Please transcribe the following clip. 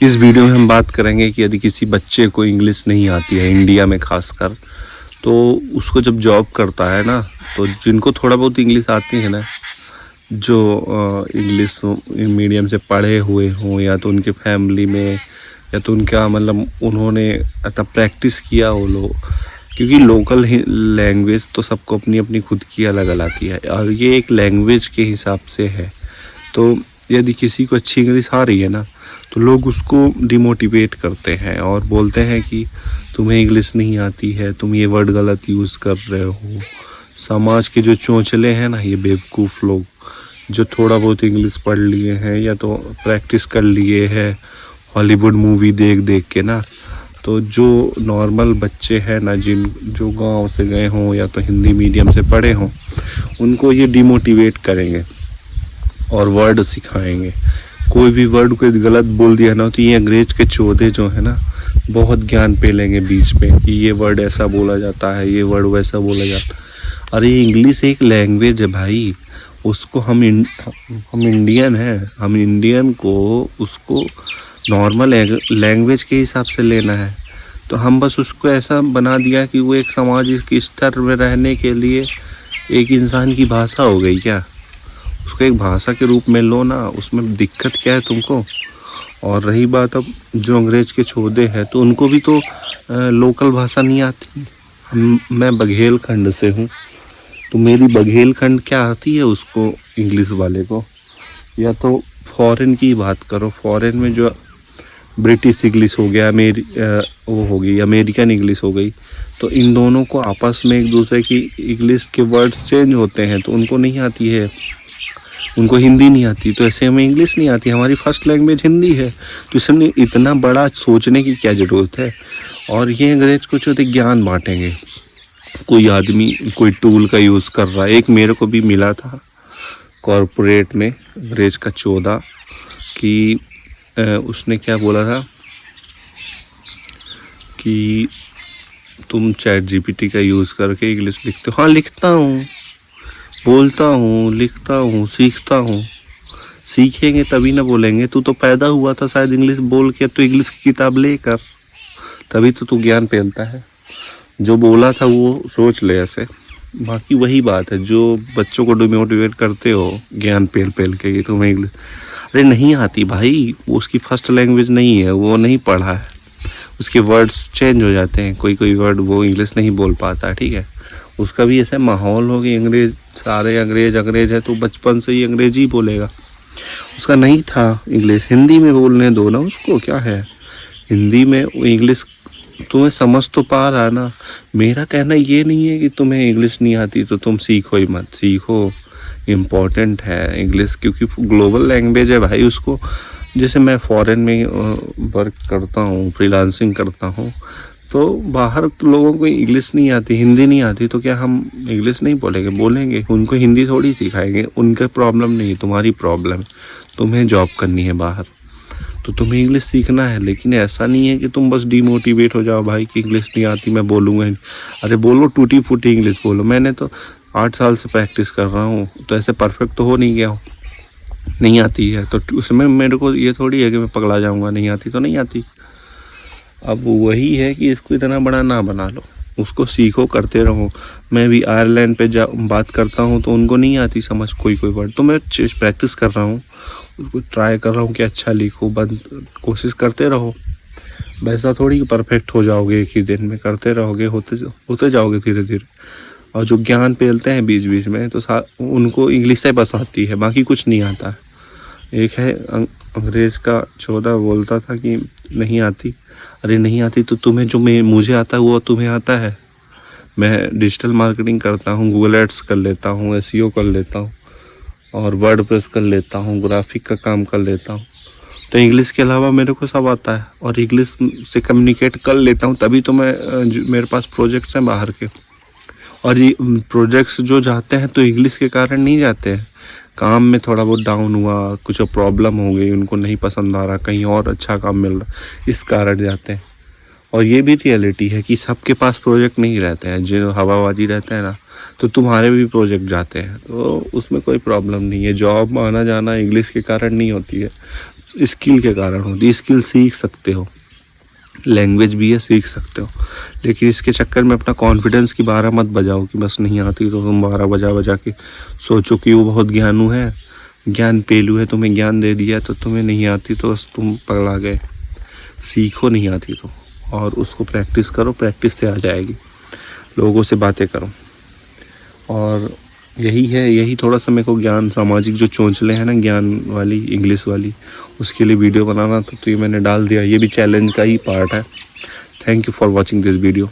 इस वीडियो में हम बात करेंगे कि यदि किसी बच्चे को इंग्लिश नहीं आती है, इंडिया में खासकर, तो उसको जब जॉब करता है ना, तो जिनको थोड़ा बहुत इंग्लिश आती है ना, जो इंग्लिश मीडियम से पढ़े हुए हों, या तो उनके फैमिली में, या तो उनका मतलब उन्होंने तब प्रैक्टिस किया हो लोग, क्योंकि लोकल लैंग्वेज तो सबको अपनी अपनी खुद की अलग अलग आती है और ये एक लैंग्वेज के हिसाब से है। तो यदि किसी को अच्छी इंग्लिश आ रही है ना, तो लोग उसको डिमोटिवेट करते हैं और बोलते हैं कि तुम्हें इंग्लिश नहीं आती है, तुम ये वर्ड गलत यूज़ कर रहे हो। समाज के जो चोंचले हैं ना, ये बेवकूफ़ लोग जो थोड़ा बहुत इंग्लिश पढ़ लिए हैं या तो प्रैक्टिस कर लिए हैं हॉलीवुड मूवी देख देख के ना, तो जो नॉर्मल बच्चे हैं ना, जो गांव से गए हों या तो हिंदी मीडियम से पढ़े हों, उनको ये डिमोटिवेट करेंगे और वर्ड सिखाएंगे। कोई भी वर्ड को गलत बोल दिया ना, तो ये अंग्रेज के चौधे जो है ना, बहुत ज्ञान पे लेंगे बीच में कि ये वर्ड ऐसा बोला जाता है, ये वर्ड वैसा बोला जाता है। अरे इंग्लिश एक लैंग्वेज है भाई, उसको हम इंडियन हैं, हम इंडियन को उसको नॉर्मल लैंग्वेज के हिसाब से लेना है। तो हम बस उसको ऐसा बना दिया कि वो एक सामाजिक स्तर में रहने के लिए एक इंसान की भाषा हो गई क्या? उसको एक भाषा के रूप में लो ना, उसमें दिक्कत क्या है तुमको? और रही बात अब जो अंग्रेज के चौधे हैं, तो उनको भी तो लोकल भाषा नहीं आती। मैं बघेलखंड से हूँ, तो मेरी बघेलखंड क्या आती है उसको, इंग्लिश वाले को? या तो फॉरेन की बात करो, फॉरेन में जो ब्रिटिश इंग्लिश हो गया, वो हो गई अमेरिकन इंग्लिश हो गई, तो इन दोनों को आपस में एक दूसरे की इंग्लिश के वर्ड्स चेंज होते हैं, तो उनको नहीं आती है, उनको हिंदी नहीं आती, तो ऐसे हमें इंग्लिश नहीं आती। हमारी फर्स्ट लैंग्वेज हिंदी है, तो इसमें इतना बड़ा सोचने की क्या ज़रूरत है? और ये अंग्रेज कुछ होते ज्ञान बांटेंगे। कोई आदमी कोई टूल का यूज़ कर रहा है, एक मेरे को भी मिला था कॉरपोरेट में अंग्रेज का चौधा, कि उसने क्या बोला था कि तुम चैट जीपीटी का यूज़ करके इंग्लिश लिखते हो। हाँ, लिखता हूँ, बोलता हूँ, लिखता हूँ, सीखता हूँ। सीखेंगे तभी ना बोलेंगे। तू तो पैदा हुआ था शायद इंग्लिश बोल के, तो इंग्लिश की किताब लेकर, तभी तो तू ज्ञान फैलता है। जो बोला था वो सोच ले ऐसे। बाकी वही बात है, जो बच्चों को डिमोटिवेट करते हो ज्ञान पेल पेल के कि तुम्हें इंग्लिश अरे नहीं आती भाई, वो उसकी फर्स्ट लैंग्वेज नहीं है, वो नहीं पढ़ा है, उसके वर्ड्स चेंज हो जाते हैं, कोई कोई वर्ड वो इंग्लिश नहीं बोल पाता, ठीक है। उसका भी ऐसा माहौल हो कि अंग्रेज, सारे अंग्रेज है, तो बचपन से ही अंग्रेजी ही बोलेगा। उसका नहीं था इंग्लिश, हिंदी में बोलने दो ना उसको, क्या है हिंदी में इंग्लिश, तुम्हें समझ तो पा रहा है ना। मेरा कहना ये नहीं है कि तुम्हें इंग्लिश नहीं आती तो तुम सीखो ही मत, सीखो, इम्पॉर्टेंट है इंग्लिश, क्योंकि ग्लोबल लैंग्वेज है भाई। उसको जैसे मैं फॉरेन में वर्क करता हूँ, फ्रीलांसिंग करता हूँ, तो बाहर तो लोगों को इंग्लिश नहीं आती, हिंदी नहीं आती, तो क्या हम इंग्लिश नहीं बोलेंगे? बोलेंगे। उनको हिंदी थोड़ी सिखाएंगे, उनका प्रॉब्लम नहीं, तुम्हारी प्रॉब्लम। तुम्हें जॉब करनी है बाहर, तो तुम्हें इंग्लिश सीखना है, लेकिन ऐसा नहीं है कि तुम बस डिमोटिवेट हो जाओ भाई कि इंग्लिश नहीं आती, मैं बोलूँगा। अरे बोलो, टूटी फूटी इंग्लिश बोलो। मैंने तो 8 साल से प्रैक्टिस कर रहा हूँ, तो ऐसे परफेक्ट तो हो नहीं गया हूँ। नहीं आती है तो उसमें मेरे को ये थोड़ी है कि मैं पगला जाऊँगा, नहीं आती तो नहीं आती। अब वही है कि इसको इतना बड़ा ना बना लो, उसको सीखो, करते रहो। मैं भी आयरलैंड पे बात करता हूँ, तो उनको नहीं आती समझ कोई कोई वर्ड, तो मैं प्रैक्टिस कर रहा हूँ, उसको ट्राई कर रहा हूँ कि अच्छा लिखो, कोशिश करते रहो। वैसा थोड़ी परफेक्ट हो जाओगे एक ही दिन में, करते रहोगे, होते जाओगे धीरे धीरे। और जो ज्ञान पेलते हैं बीच बीच में, तो उनको इंग्लिश से बस आती है, बाकी कुछ नहीं आता। एक है अंग्रेज का चौधा बोलता था कि नहीं आती। अरे नहीं आती तो तुम्हें, जो मुझे आता है वो तुम्हें आता है। मैं डिजिटल मार्केटिंग करता हूँ, गूगल एड्स कर लेता हूँ, एसईओ कर लेता हूँ, और वर्डप्रेस कर लेता हूँ, ग्राफिक का काम कर लेता हूँ। तो इंग्लिश के अलावा मेरे को सब आता है, और इंग्लिश से कम्युनिकेट कर लेता हूँ, तभी तो मेरे पास प्रोजेक्ट्स हैं बाहर के। और ये प्रोजेक्ट्स जो जाते हैं तो इंग्लिश के कारण नहीं जाते हैं। काम में थोड़ा बहुत डाउन हुआ, कुछ प्रॉब्लम हो गई, उनको नहीं पसंद आ रहा, कहीं और अच्छा काम मिल रहा, इस कारण जाते हैं। और ये भी रियलिटी है कि सबके पास प्रोजेक्ट नहीं रहते हैं, जो हवाबाजी रहते हैं ना, तो तुम्हारे भी प्रोजेक्ट जाते हैं, तो उसमें कोई प्रॉब्लम नहीं है। जॉब आना जाना इंग्लिश के कारण नहीं होती है। स्किल के कारण होती है। स्किल सीख सकते हो, लैंग्वेज भी है, सीख सकते हो, लेकिन इसके चक्कर में अपना कॉन्फिडेंस की 12 मत बजाओ कि बस नहीं आती तो तुम 12 बजा बजा के सोचो कि वो बहुत ज्ञानू है, ज्ञान पेलू है, तुम्हें ज्ञान दे दिया तो तुम्हें नहीं आती तो बस तुम पगला गए। सीखो नहीं आती तो, और उसको प्रैक्टिस करो, प्रैक्टिस से आ जाएगी। लोगों से बातें करो, और यही है, यही थोड़ा सा मेरे को ज्ञान, सामाजिक जो चोंचले हैं ना ज्ञान वाली, इंग्लिश वाली, उसके लिए वीडियो बनाना तो ये मैंने डाल दिया। ये भी चैलेंज का ही पार्ट है। Thank you for watching this video.